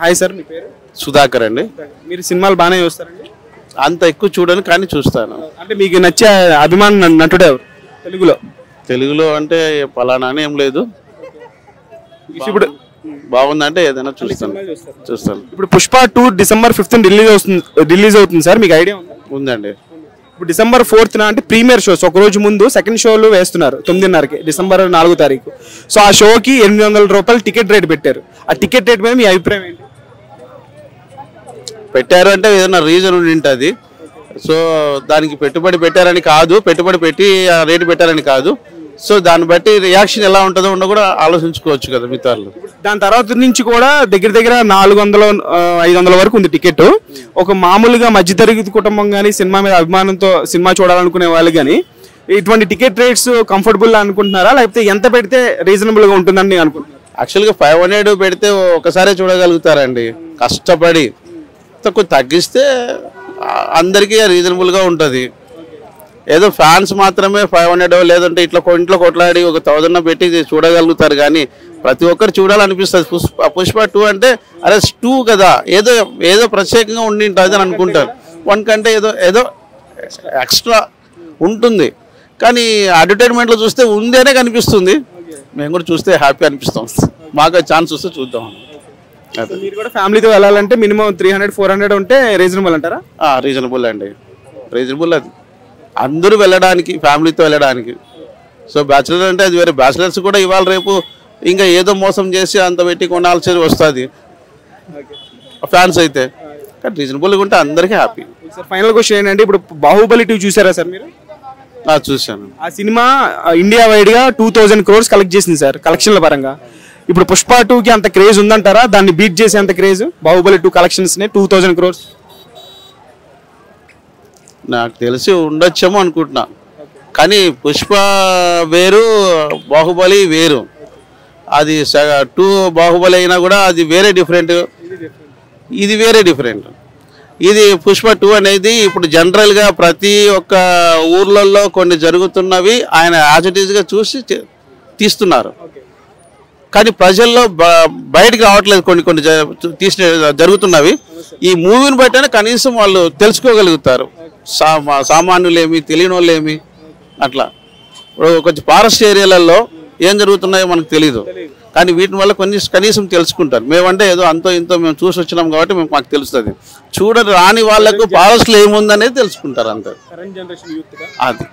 Hi sir, మీ పేరు? సుధాకర్ అండి. మీరు సినిమాలు బాగానే చూస్తారండి? అంత ఎక్కువ చూడను కానీ చూస్తాను. అంటే మీకు నచ్చే అభిమాన నటుడు ఎవరు తెలుగులో? తెలుగులో అంటే పలానా అని ఏం లేదు. ఇప్పుడు బాగుందంటే ఏదైనా చూస్తాను. ఇప్పుడు పుష్ప 2 December 5th రిలీజ్ అవుతుంది సార్, మీకు ఐడియా ఉందా? ఉందండి. ఇప్పుడు December 4th అంటే ప్రీమియర్ షోస్, ఒక రోజు ముందు సెకండ్ షోలు వేస్తున్నారు 9:30కి December 4వ తారీఖు. సో ఆ షోకి ₹800 టికెట్ రేట్ పెట్టారు. ఆ టికెట్ రేట్ మీద మీ అభిప్రాయం ఏంటి? పెట్టారు అంటే ఏదైనా రీజన్ ఉండి ఉంటుంది. సో దానికి పెట్టుబడి పెట్టారని కాదు, పెట్టుబడి పెట్టి రేటు పెట్టారని కాదు. సో దాన్ని బట్టి రియాక్షన్ ఎలా ఉంటుందో కూడా ఆలోచించుకోవచ్చు కదా మిత్రులు. దాని తర్వాత నుంచి కూడా దగ్గర 400-500 వరకు ఉంది టికెట్. ఒక మామూలుగా మధ్యతరగతి కుటుంబం కానీ, సినిమా మీద అభిమానంతో సినిమా చూడాలనుకునే వాళ్ళు కానీ ఇటువంటి టికెట్ రేట్స్ కంఫర్టబుల్ అనుకుంటున్నారా, లేకపోతే ఎంత పెడితే రీజనబుల్ గా ఉంటుందని అనుకుంటున్నారు? యాక్చువల్గా 500 పెడితే ఒకసారి చూడగలుగుతారండి. కష్టపడి కొంచెం తగ్గిస్తే అందరికీ రీజనబుల్గా ఉంటుంది. ఏదో ఫ్యాన్స్ మాత్రమే 500 లేదంటే ఇంట్లో కొట్లాడి ఒక 1000 పెట్టి చూడగలుగుతారు. కానీ ప్రతి ఒక్కరు చూడాలనిపిస్తుంది. పుష్ప 2 అంటే అరే 2 కదా, ఏదో ప్రత్యేకంగా ఉండి ఉంటుంది అని అనుకుంటారు. 1 కంటే ఏదో ఎక్స్ట్రా ఉంటుంది. కానీ అడ్వర్టైజ్మెంట్లో చూస్తే ఉందేనే కనిపిస్తుంది. మేము కూడా చూస్తే హ్యాపీ అనిపిస్తాం. మాకు ఛాన్స్ వస్తే చూద్దాం. మీరు కూడా ఫ్యామిలీతో వెళ్ళాలంటే మినిమం 300-400 ఉంటే రీజనబుల్ అంటారా? రీజనబుల్ అండి, రీజనబుల్. అది అందరూ వెళ్ళడానికి, ఫ్యామిలీతో వెళ్ళడానికి. సో బ్యాచిలర్ అంటే అది వేరే. బ్యాచిలర్స్ కూడా ఇవాళ రేపు ఇంకా ఏదో మోసం చేసి అంత పెట్టి కొనాల్సి వస్తుంది ఫ్యాన్స్ అయితే. కానీ రీజనబుల్గా ఉంటే అందరికీ హ్యాపీ. సార్ ఫైనల్ క్వశ్చన్ ఏంటంటే, ఇప్పుడు బాహుబలి 2 చూసారా సార్ మీరు? చూశాను. ఆ సినిమా ఇండియా వైడ్ గా 2000 crores కలెక్ట్ చేసింది సార్ కలెక్షన్ల పరంగా. ఇప్పుడు పుష్ప 2కి అంత క్రేజ్ ఉందంటారా? దాన్ని బీట్ చేసే అంత క్రేజ్ బాహుబలి 2 కలెక్షన్స్ 2000 crores? నాకు తెలిసి ఉండొచ్చేమో అనుకుంటున్నా. కానీ పుష్ప వేరు, బాహుబలి వేరు. అది 2 బాహుబలి అయినా కూడా అది వేరే డిఫరెంట్, ఇది వేరే డిఫరెంట్. ఇది పుష్ప 2 అనేది ఇప్పుడు జనరల్గా ప్రతి ఒక్క ఊర్లలో కొన్ని జరుగుతున్నవి ఆయన యాజ్ ఇట్ ఈజ్గా చూసి తీస్తున్నారు. కానీ ప్రజల్లో బయటకు రావట్లేదు. కొన్ని జరుగుతున్నవి ఈ మూవీని బట్టనే కనీసం వాళ్ళు తెలుసుకోగలుగుతారు. సామాన్యులేమి, తెలియని వాళ్ళేమి అట్లా. కొంచెం ఫారెస్ట్ ఏరియాలలో ఏం జరుగుతున్నాయో మనకు తెలీదు. కానీ వీటి వల్ల కనీసం తెలుసుకుంటారు. మేమంటే ఏదో అంతో ఇంతో మేము చూసి వచ్చినాం కాబట్టి మాకు తెలుస్తుంది. రాని వాళ్ళకు ఫారెస్ట్లో ఏముందనేది తెలుసుకుంటారు అంతే. అది